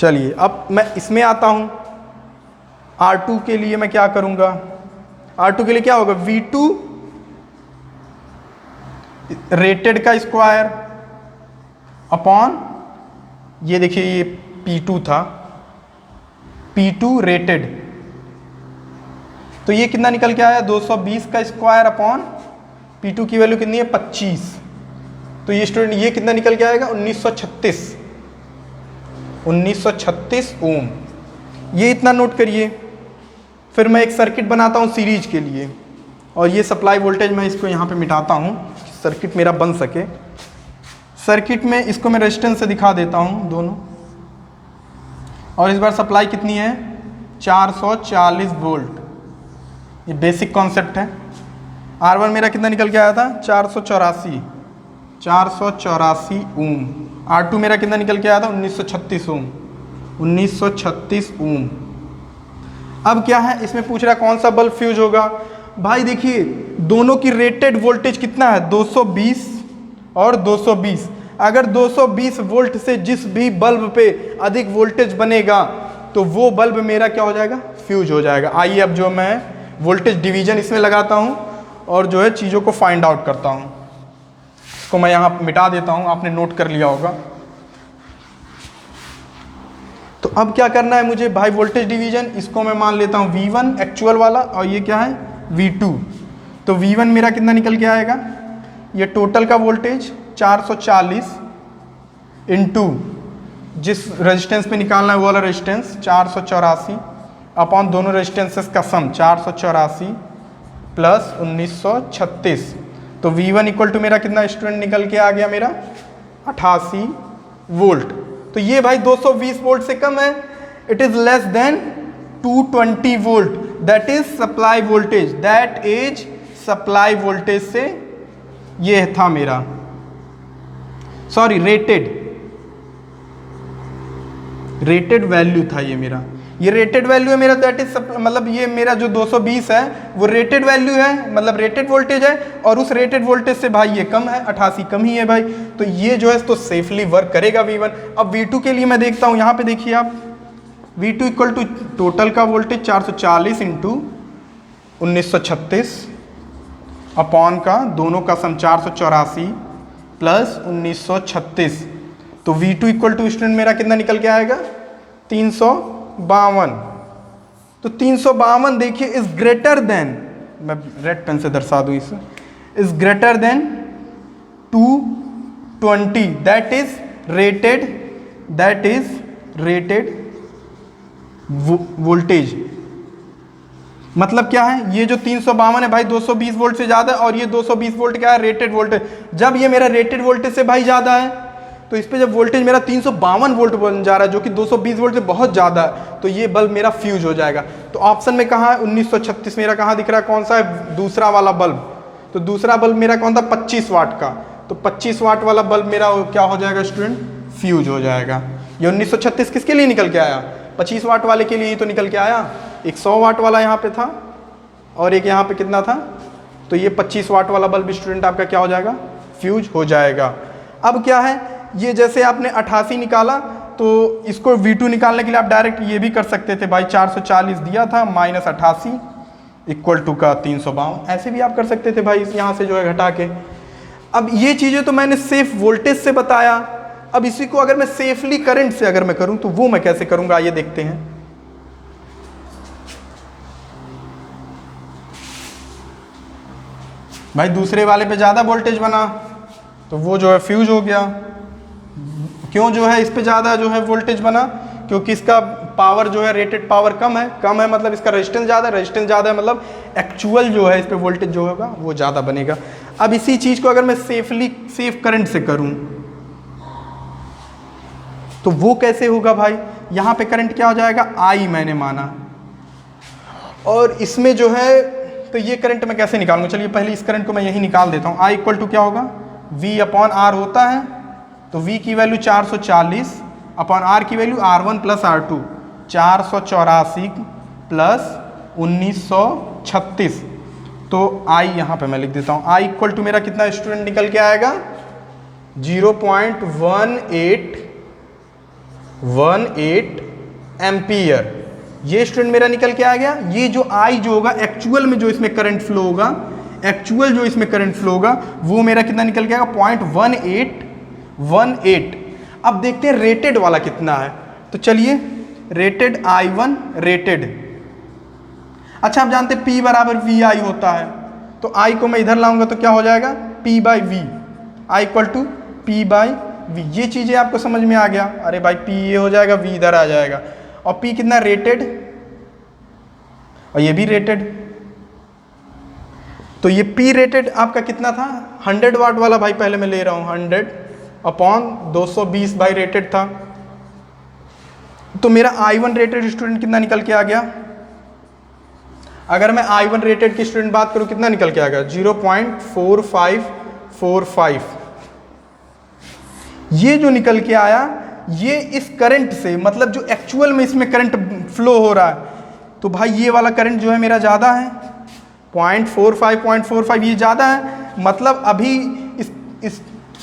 चलिए अब मैं इसमें आता हूं। R2 के लिए मैं क्या करूंगा, R2 के लिए क्या होगा V2 रेटेड का स्क्वायर अपॉन, ये देखिए ये P2 था, P2 रेटेड, तो ये कितना निकल के आया 220 का स्क्वायर अपॉन P2 की वैल्यू कितनी है 25, तो ये स्टूडेंट ये कितना निकल के आएगा 1936 ओम। ये इतना नोट करिए। फिर मैं एक सर्किट बनाता हूँ सीरीज के लिए, और ये सप्लाई वोल्टेज मैं इसको यहाँ पे मिटाता हूँ, सर्किट मेरा बन सके। सर्किट में इसको मैं रेजिस्टेंस से दिखा देता हूँ दोनों, और इस बार सप्लाई कितनी है 440 वोल्ट। ये बेसिक कॉन्सेप्ट है। R1 मेरा कितना निकल के आया था 484 ओम। R2 मेरा कितना निकल के आया था 1936 ओम। 1936 ओम। अब क्या है इसमें पूछ रहा है कौन सा बल्ब फ्यूज होगा। भाई देखिए दोनों की रेटेड वोल्टेज कितना है 220 और 220। अगर 220 वोल्ट से जिस भी बल्ब पे अधिक वोल्टेज बनेगा तो वो बल्ब मेरा क्या हो जाएगा फ्यूज हो जाएगा। आइए अब जो मैं वोल्टेज डिवीजन इसमें लगाता हूँ और जो है चीज़ों को फाइंड आउट करता हूँ। इसको मैं यहाँ मिटा देता हूँ, आपने नोट कर लिया होगा। तो अब क्या करना है मुझे भाई वोल्टेज डिवीजन, इसको मैं मान लेता हूँ V1 एक्चुअल वाला, और ये क्या है V2। तो V1 मेरा कितना निकल के आएगा, ये टोटल का वोल्टेज 440 इंटू जिस रेजिस्टेंस पे निकालना है वो वाला रेजिस्टेंस 484 अपॉन दोनों रेजिस्टेंसेस का सम 484 प्लस 1936। तो V1 इक्वल टू मेरा कितना स्टूडेंट निकल के आ गया मेरा 88 वोल्ट। तो ये भाई 220 वोल्ट से कम है, it is less than 220 volt, that is supply voltage, that is supply voltage से ये था मेरा, सॉरी रेटेड वैल्यू था ये मेरा, ये रेटेड वैल्यू है मेरा, दैट इज मतलब ये मेरा जो 220 है वो रेटेड वैल्यू है, मतलब रेटेड वोल्टेज है, और उस रेटेड वोल्टेज से भाई ये कम है 88 कम ही है भाई। तो ये जो है तो सेफली वर्क करेगा V1। अब V2 के लिए मैं देखता हूँ, यहाँ पे देखिए आप V2 इक्वल टू टोटल का वोल्टेज 440 इंटू 1936 अपॉन का दोनों का सम 484 प्लस 1936। तो V2 इक्वल टू स्टूडेंट मेरा कितना निकल के आएगा 352। तो 352 देखिए इज ग्रेटर देन, मैं रेड पेन से दर्शा दूं इसे, is greater than 220, that is rated voltage. मतलब क्या है, ये जो 352 है भाई 220 वोल्ट से ज़्यादा है, और ये 220 वोल्ट क्या है रेटेड वोल्टेज। जब ये मेरा रेटेड वोल्टेज से भाई ज़्यादा है तो इस पे जब वोल्टेज मेरा 352 वोल्ट बन जा रहा है जो कि 220 वोल्ट से बहुत ज़्यादा है, तो ये बल्ब मेरा फ्यूज हो जाएगा। तो ऑप्शन में कहाँ है 1936 मेरा कहाँ दिख रहा है, कौन सा है दूसरा वाला बल्ब। तो दूसरा बल्ब मेरा कौन था 25 वाट का, तो 25 वाट वाला बल्ब मेरा क्या हो जाएगा स्टूडेंट फ्यूज हो जाएगा। ये 1936 किसके लिए निकल के आया 25 वाट वाले के लिए ही तो निकल के आया। एक 100 वाट वाला यहाँ पे था और एक यहाँ पे कितना था, तो ये 25 वाट वाला बल्ब स्टूडेंट आपका क्या हो जाएगा फ्यूज हो जाएगा। अब क्या है, ये जैसे आपने 88 निकाला तो इसको V2 निकालने के लिए आप डायरेक्ट ये भी कर सकते थे भाई, 440 दिया था माइनस 88 इक्वल टू का 352, ऐसे भी आप कर सकते थे भाई यहाँ से जो है घटा के। अब ये चीज़ें तो मैंने सेफ वोल्टेज से बताया, अब इसी को अगर मैं सेफली करंट से अगर मैं करूँ तो वो मैं कैसे करूँगा, आइए देखते हैं। भाई दूसरे वाले पे ज़्यादा वोल्टेज बना तो वो जो है फ्यूज हो गया। क्यों जो है इस पे ज़्यादा जो है वोल्टेज बना, क्योंकि इसका पावर जो है रेटेड पावर कम है मतलब इसका रेजिस्टेंस ज़्यादा है मतलब एक्चुअल जो है इस पे वोल्टेज जो होगा वो ज़्यादा बनेगा। अब इसी चीज़ को अगर मैं सेफ करंट से करूँ तो वो कैसे होगा भाई, यहाँ पे करंट क्या हो जाएगा I मैंने माना, और इसमें जो है तो ये करंट मैं कैसे निकालूंगा, चलिए पहले इस करंट को मैं यही निकाल देता हूँ। I इक्वल टू क्या होगा V अपॉन R होता है, तो V की वैल्यू 440 अपॉन आर की value R1 plus R2 484 plus 1936। तो आई यहाँ पे मैं लिख देता हूँ, आई इक्वल टू मेरा कितना स्टूडेंट निकल के आएगा 0.18 एम्पियर। ये स्टूडेंट मेरा निकल के आ गया। ये जो आई जो होगा एक्चुअल में जो इसमें करंट फ्लो होगा, एक्चुअल जो इसमें करंट फ्लो होगा वो मेरा कितना निकल के आएगा 0.1818। अब देखते हैं रेटेड वाला कितना है। तो चलिए रेटेड I1 रेटेड, अच्छा आप जानते हैं P बराबर VI होता है, तो I को मैं इधर लाऊंगा तो क्या हो जाएगा P by V, I equal to P by V। ये चीज़ें आपको समझ में आ गया। अरे भाई P ये हो जाएगा, V इधर आ जाएगा, और P कितना रेटेड और ये भी रेटेड। तो ये P रेटेड आपका कितना था 100 वाट वाला भाई, पहले मैं ले रहा हूँ 100 अपॉन 220 बाई रेटेड था। तो मेरा I1 रेटेड स्टूडेंट कितना निकल के आ गया, अगर मैं I1 रेटेड की स्टूडेंट बात करूं कितना निकल के आ गया 0.4545। ये जो निकल के आया ये इस करंट से, मतलब जो एक्चुअल में इसमें करंट फ्लो हो रहा है, तो भाई ये वाला करंट जो है मेरा ज़्यादा है 0.45 ये ज़्यादा है। मतलब अभी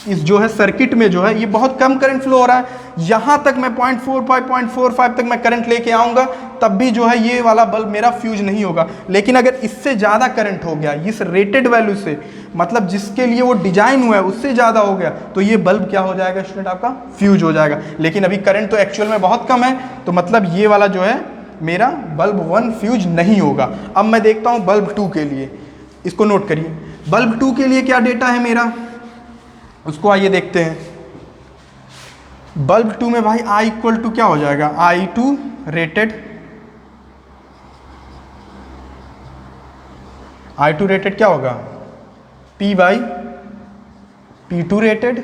इस जो है सर्किट में जो है ये बहुत कम करंट फ्लो हो रहा है। यहाँ तक मैं 0.45 तक मैं करंट लेके आऊँगा तब भी जो है ये वाला बल्ब मेरा फ्यूज नहीं होगा। लेकिन अगर इससे ज़्यादा करंट हो गया इस रेटेड वैल्यू से, मतलब जिसके लिए वो डिजाइन हुआ है उससे ज़्यादा हो गया, तो ये बल्ब क्या हो जाएगा स्टूडेंट आपका फ्यूज हो जाएगा। लेकिन अभी करंट तो एक्चुअल में बहुत कम है, तो मतलब ये वाला जो है मेरा बल्ब 1 फ्यूज नहीं होगा। अब मैं देखता हूँ बल्ब 2 के लिए, इसको नोट करिए। बल्ब 2 के लिए क्या डेटा है मेरा, उसको आइए देखते हैं। बल्ब 2 में भाई I इक्वल टू क्या हो जाएगा I2 रेटेड, I2 रेटेड क्या होगा P by P2 rated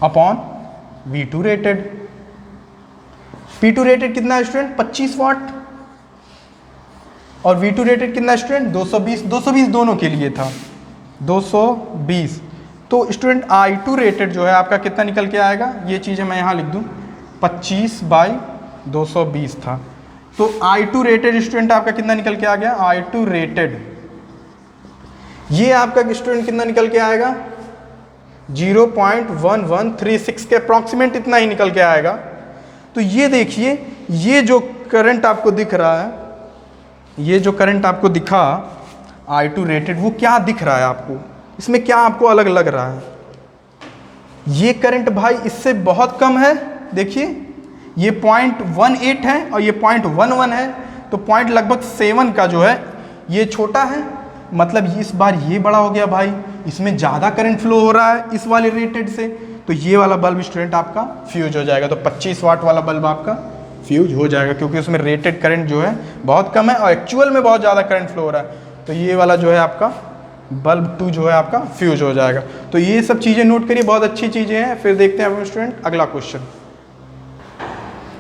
upon V2 rated. P2 rated कितना है स्टूडेंट 25 वाट, और V2 रेटेड कितना स्टूडेंट 220 दोनों के लिए था 220। तो स्टूडेंट I2 रेटेड जो है आपका कितना निकल के आएगा, ये चीज़ें मैं यहाँ लिख दूँ 25 बाई 220 था। तो I2 रेटेड स्टूडेंट आपका कितना निकल के आ गया I2 रेटेड, ये आपका स्टूडेंट कितना निकल के आएगा 0.1136 के अप्रॉक्सीमेट इतना ही निकल के आएगा। तो ये देखिए ये जो करंट आपको दिख रहा है, ये जो करंट आपको दिखा I2 रेटेड, वो क्या दिख रहा है आपको, इसमें क्या आपको अलग लग रहा है। ये करंट भाई इससे बहुत कम है, देखिए ये 0.18 है और ये 0.11 है, तो पॉइंट लगभग 7 का जो है ये छोटा है। मतलब इस बार ये बड़ा हो गया भाई, इसमें ज़्यादा करंट फ्लो हो रहा है इस वाले रेटेड से, तो ये वाला बल्ब स्टूडेंट आपका फ्यूज हो जाएगा। तो 25 वाट वाला बल्ब आपका फ्यूज हो जाएगा, क्योंकि उसमें रेटेड करंट जो है बहुत कम है और एक्चुअल में बहुत ज़्यादा करंट फ्लो हो रहा है। तो ये वाला जो है आपका बल्ब 2 जो है आपका फ्यूज हो जाएगा। तो ये सब चीज़ें नोट करिए, बहुत अच्छी चीज़ें हैं। फिर देखते हैं स्टूडेंट अगला क्वेश्चन।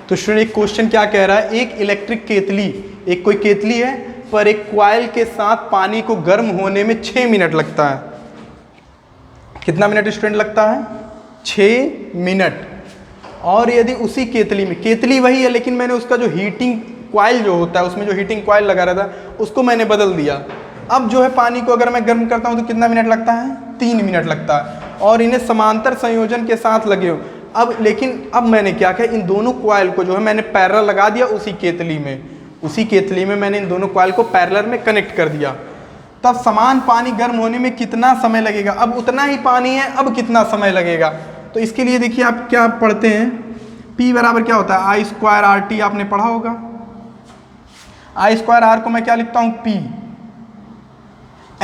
तो स्टूडेंट एक क्वेश्चन क्या कह रहा है, एक इलेक्ट्रिक केतली, एक कोई केतली है पर एक क्वाइल के साथ पानी को गर्म होने में 6 मिनट लगता है। कितना मिनट स्टूडेंट लगता है 6 मिनट। और यदि उसी केतली में, केतली वही है लेकिन मैंने उसका जो हीटिंग क्वाइल जो होता है, उसमें जो हीटिंग क्वाइल लगा रहा था उसको मैंने बदल दिया। अब जो है पानी को अगर मैं गर्म करता हूँ तो कितना मिनट लगता है 3 मिनट लगता है, और इन्हें समांतर संयोजन के साथ लगे हो। अब लेकिन अब मैंने क्या किया, इन दोनों क्वाइल को जो है मैंने पैरेलल लगा दिया उसी केतली में मैंने इन दोनों क्वाइल को पैरेलल में कनेक्ट कर दिया। तब समान पानी गर्म होने में कितना समय लगेगा, अब उतना ही पानी है, अब कितना समय लगेगा। तो इसके लिए देखिए आप क्या पढ़ते हैं, P बराबर क्या होता है I स्क्वायर RT, आपने पढ़ा होगा। I स्क्वायर R को मैं क्या लिखता हूँ P,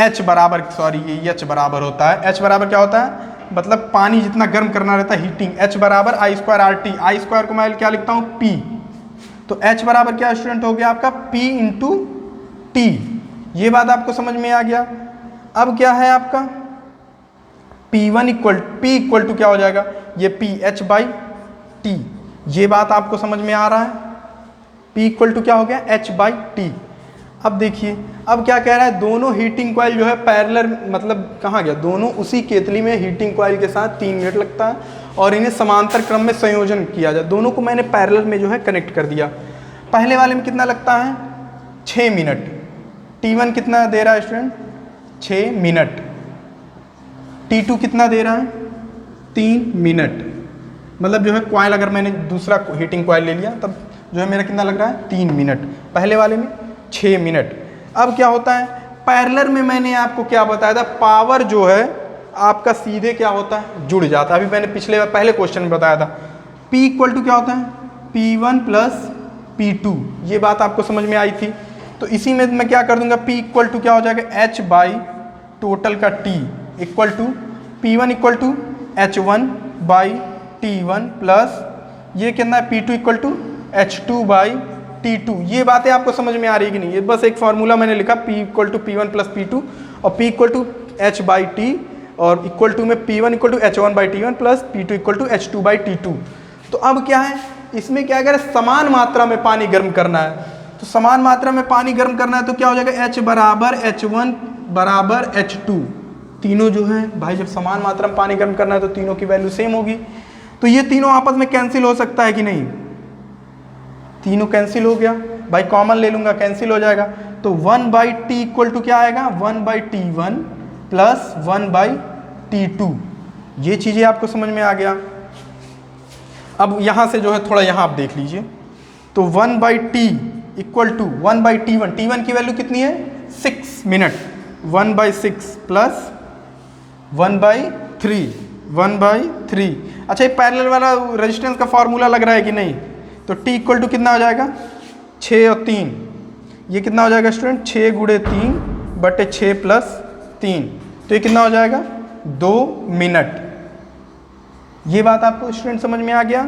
H बराबर ये H बराबर होता है, H बराबर क्या होता है, मतलब पानी जितना गर्म करना रहता है हीटिंग, H बराबर I square RT, I square को मैं क्या लिखता हूँ P। तो H बराबर क्या स्टूडेंट हो गया आपका P इंटू T। ये बात आपको समझ में आ गया। अब क्या है आपका P1 इक्वल टू क्या हो जाएगा, ये PH बाई T। ये बात आपको समझ में आ रहा है, P इक्वल टू क्या हो गया H बाई T। अब देखिए अब क्या कह रहा है, दोनों हीटिंग कॉइल जो है पैरेलल, मतलब कहाँ गया, दोनों उसी केतली में हीटिंग कॉइल के साथ 3 मिनट लगता है, और इन्हें समांतर क्रम में संयोजन किया जाए। दोनों को मैंने पैरेलल में जो है कनेक्ट कर दिया। पहले वाले में कितना लगता है 6 मिनट। T1 कितना दे रहा है स्टूडेंट 6 मिनट। T2 कितना दे रहा है 3 मिनट। मतलब जो है कॉइल अगर मैंने दूसरा हीटिंग कॉइल ले लिया तब जो है मेरा कितना लग रहा है 3 मिनट। पहले वाले में 6 मिनट। अब क्या होता है पैरेलल में मैंने आपको क्या बताया था, पावर जो है आपका सीधे क्या होता है जुड़ जाता है। अभी मैंने पहले क्वेश्चन में बताया था P इक्वल टू क्या होता है P1 प्लस P2। ये बात आपको समझ में आई थी। तो इसी में मैं क्या कर दूंगा P इक्वल टू क्या हो जाएगा H बाई टोटल का T equal to P1 equal to H1 by T1 plus ये कितना है P2 equal to H2 by T2। ये बातें आपको समझ में आ रही है कि नहीं। ये बस एक फार्मूला मैंने लिखा P equal to P1 plus P2 और P equal to H by T और इक्वल टू में P1 equal to H1 by T1 plus P2 equal to H2 by T2। तो अब क्या है इसमें क्या अगर समान मात्रा में पानी गर्म करना है तो समान मात्रा में पानी गर्म करना है तो क्या हो जाएगा H बराबर H1 बराबर H2। तीनों जो है भाई जब समान मात्रा में पानी गर्म करना है तो तीनों की वैल्यू सेम होगी। तो ये तीनों आपस में कैंसिल हो सकता है कि नहीं, तीनों कैंसिल हो गया भाई, कॉमन ले लूंगा कैंसिल हो जाएगा। तो 1 बाई टी इक्वल टू क्या आएगा 1 by T1 plus 1 by T2। ये चीज़ें आपको समझ में आ गया। अब यहाँ से जो है थोड़ा यहाँ आप देख लीजिए। तो 1 by T equal to 1 by T1, T1 की वैल्यू कितनी है 6 मिनट, 1 बाई 6 प्लस 1 बाई 3। अच्छा ये पैरेलल वाला रेजिस्टेंस का फॉर्मूला लग रहा है कि नहीं। तो T इक्वल टू कितना हो जाएगा 6 और 3, ये कितना हो जाएगा स्टूडेंट 6 गुणे 3 बटे 6 प्लस 3। तो ये कितना हो जाएगा 2 मिनट। ये बात आपको स्टूडेंट समझ में आ गया।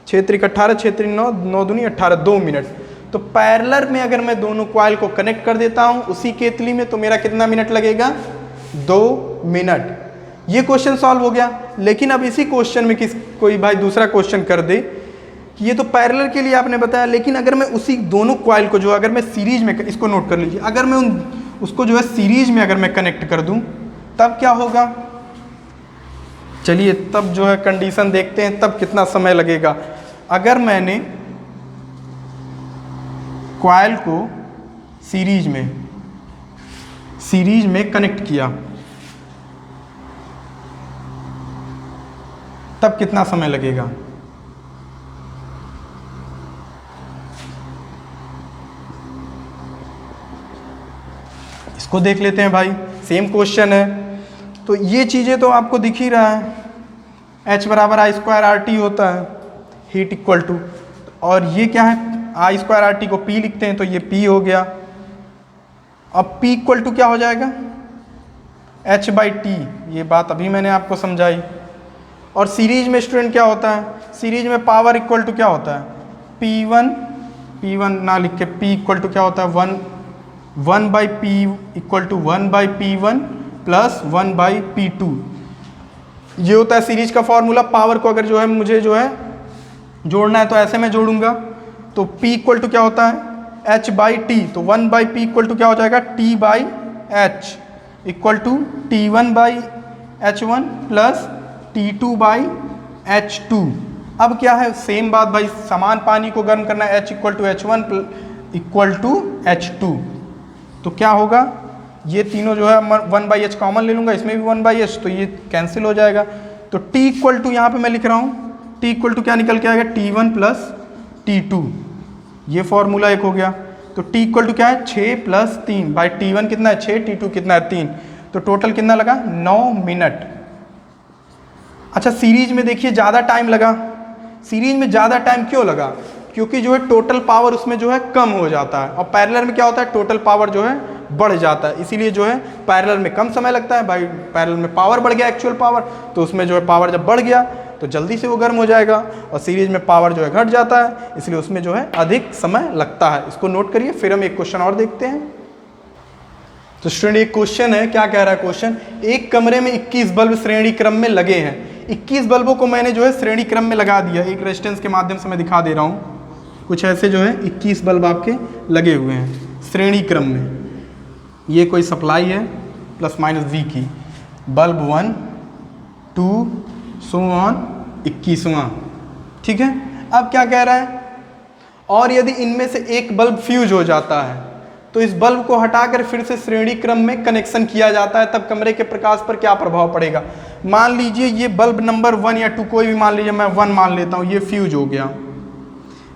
6 3 18, 6 3 9, 9 दूनी 18, 2 मिनट। तो पैरेलल में अगर मैं दोनों कॉइल को कनेक्ट कर देता हूं उसी केतली में तो मेरा कितना मिनट लगेगा 2 मिनट। ये क्वेश्चन सॉल्व हो गया। लेकिन अब इसी क्वेश्चन में कोई भाई दूसरा क्वेश्चन कर दे कि ये तो पैरेलल के लिए आपने बताया, लेकिन अगर मैं उसी दोनों कॉइल को जो अगर मैं सीरीज में, इसको नोट कर लीजिए, अगर मैं उसको जो है सीरीज में अगर मैं कनेक्ट कर दूं तब क्या होगा। चलिए तब जो है कंडीशन देखते हैं तब कितना समय लगेगा। अगर मैंने कॉइल को सीरीज में कनेक्ट किया तब कितना समय लगेगा। इसको देख लेते हैं भाई, सेम क्वेश्चन है। तो ये चीज़ें तो आपको दिख ही रहा है, H बराबर आई स्क्वायर आर टी होता है हीट इक्वल टू, और ये क्या है आई स्क्वायर आर टी को P लिखते हैं तो ये P हो गया। अब P इक्वल टू क्या हो जाएगा H बाई टी, ये बात अभी मैंने आपको समझाई। और सीरीज में स्टूडेंट क्या होता है, सीरीज में पावर इक्वल टू क्या होता है P1 ना लिख के P इक्वल टू क्या होता है 1 by P equal to 1 by P1 plus 1 by P2। ये होता है सीरीज का फॉर्मूला। पावर को अगर जो है मुझे जो है जोड़ना है तो ऐसे में जोड़ूंगा। तो P इक्वल टू क्या होता है H बाई टी, तो 1 बाई P इक्वल टू क्या हो जाएगा T by H equal to T1 by H1 plus T2 by H2। अब क्या है सेम बात भाई, समान पानी को गर्म करना है H equal to H1 equal to H2। तो क्या होगा ये तीनों जो है 1 बाई H कॉमन ले लूँगा, इसमें भी 1 बाई H, तो ये कैंसिल हो जाएगा। तो T इक्वल टू यहाँ पर मैं लिख रहा हूँ T इक्वल टू क्या निकल के आएगा T1 प्लस T2। ये फॉर्मूला एक हो गया। तो T इक्वल टू क्या है 6 प्लस 3 भाई, T1 कितना है 6, T2 कितना है 3, तो टोटल कितना लगा 9 मिनट। अच्छा सीरीज में देखिए ज़्यादा टाइम लगा। सीरीज में ज़्यादा टाइम क्यों लगा, क्योंकि जो है टोटल पावर उसमें जो है कम हो जाता है, और पैरेलल में क्या होता है टोटल पावर जो है बढ़ जाता है। इसीलिए जो है पैरेलल में कम समय लगता है भाई, पैरेलल में पावर बढ़ गया एक्चुअल पावर, तो उसमें जो है पावर जब बढ़ गया तो जल्दी से वो गर्म हो जाएगा, और सीरीज में पावर जो है घट जाता है, इसलिए उसमें जो है अधिक समय लगता है। इसको नोट करिए। फिर हम एक क्वेश्चन और देखते हैं। तो स्टूडेंट एक क्वेश्चन है, क्या कह रहा है क्वेश्चन, एक कमरे में 21 बल्ब श्रेणी क्रम में लगे हैं। 21 बल्बों को मैंने जो है श्रेणी क्रम में लगा दिया। एक रेजिस्टेंस के माध्यम से मैं दिखा दे रहा हूँ। कुछ ऐसे जो है 21 बल्ब आपके लगे हुए हैं श्रेणी क्रम में। ये कोई सप्लाई है प्लस माइनस V की, बल्ब 1 2 सो ऑन 21वां। ठीक है, अब क्या कह रहा है, और यदि इनमें से एक बल्ब फ्यूज हो जाता है तो इस बल्ब को हटाकर फिर से श्रेणी क्रम में कनेक्शन किया जाता है, तब कमरे के प्रकाश पर क्या प्रभाव पड़ेगा। मान लीजिए ये बल्ब नंबर 1 या 2, कोई भी मान लीजिए, मैं 1 मान लेता हूँ, ये फ्यूज हो गया,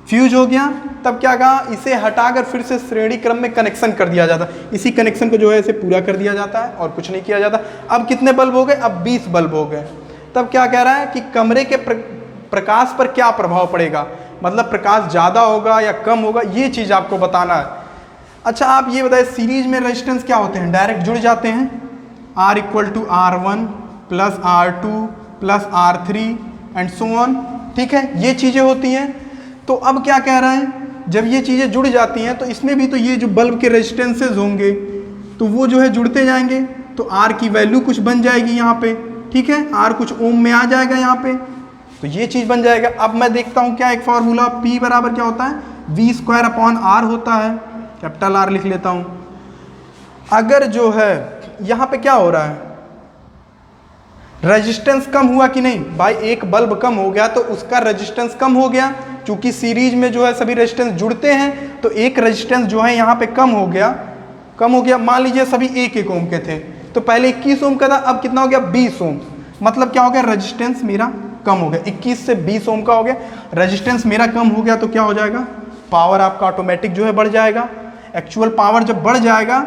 फ्यूज हो गया, तब क्या कहा, इसे हटाकर फिर से श्रेणी क्रम में कनेक्शन कर दिया जाता है। इसी कनेक्शन को जो है इसे पूरा कर दिया जाता है और कुछ नहीं किया जाता। अब कितने बल्ब हो गए, अब 20 बल्ब हो गए। तब क्या कह रहा है कि कमरे के प्रकाश पर क्या प्रभाव पड़ेगा, मतलब प्रकाश ज़्यादा होगा या कम होगा, ये चीज़ आपको बताना है। अच्छा आप ये बताइए, सीरीज में रेजिस्टेंस क्या होते हैं, डायरेक्ट जुड़ जाते हैं, R = R1 + R2 + R3 and so on. ठीक है, ये चीज़ें होती हैं। तो अब क्या कह रहा है, जब ये चीज़ें जुड़ जाती हैं तो इसमें भी तो ये जो बल्ब के रेजिस्टेंसेज होंगे तो वो जो है जुड़ते जाएंगे, तो R की वैल्यू कुछ बन जाएगी यहाँ पे। ठीक है, R कुछ ओम में आ जाएगा यहाँ पे, तो ये चीज़ बन जाएगा। अब मैं देखता हूँ क्या एक फार्मूला, P बराबर क्या होता है, V² R होता है, कैपिटल R लिख लेता हूँ। अगर जो है यहाँ पे क्या हो रहा है, रेजिस्टेंस कम हुआ कि नहीं, भाई एक बल्ब कम हो गया तो उसका रेजिस्टेंस कम हो गया, क्योंकि सीरीज में जो है सभी रेजिस्टेंस जुड़ते हैं, तो एक रेजिस्टेंस जो है यहाँ पे कम हो गया। मान लीजिए सभी 1-1 ओम के थे, तो पहले 21 ओम का था, अब कितना हो गया, 20 ओम। मतलब क्या हो गया, रेजिस्टेंस मेरा कम हो गया, 21 से 20 ओम का हो गया, रेजिस्टेंस मेरा कम हो गया, तो क्या हो जाएगा, पावर आपका ऑटोमेटिक जो है बढ़ जाएगा। एक्चुअल पावर जब बढ़ जाएगा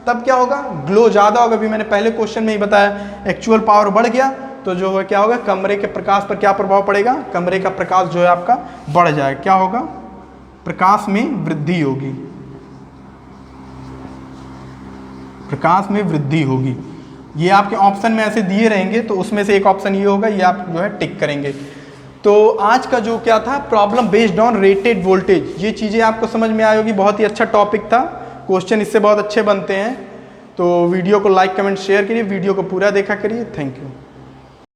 तब क्या होगा, ग्लो ज़्यादा होगा। अभी मैंने पहले क्वेश्चन में ही बताया, एक्चुअल पावर बढ़ गया तो जो है क्या होगा, कमरे के प्रकाश पर क्या प्रभाव पड़ेगा, कमरे का प्रकाश जो है आपका बढ़ जाएगा। क्या होगा, प्रकाश में वृद्धि होगी, प्रकाश में वृद्धि होगी। ये आपके ऑप्शन में ऐसे दिए रहेंगे, तो उसमें से एक ऑप्शन ये होगा, ये आप जो है टिक करेंगे। तो आज का जो क्या था, problem based on rated voltage, ये चीज़ें आपको समझ में आई होगी। बहुत ही अच्छा टॉपिक था, क्वेश्चन इससे बहुत अच्छे बनते हैं। तो वीडियो को लाइक कमेंट शेयर करिए, वीडियो को पूरा देखा करिए। Thank you.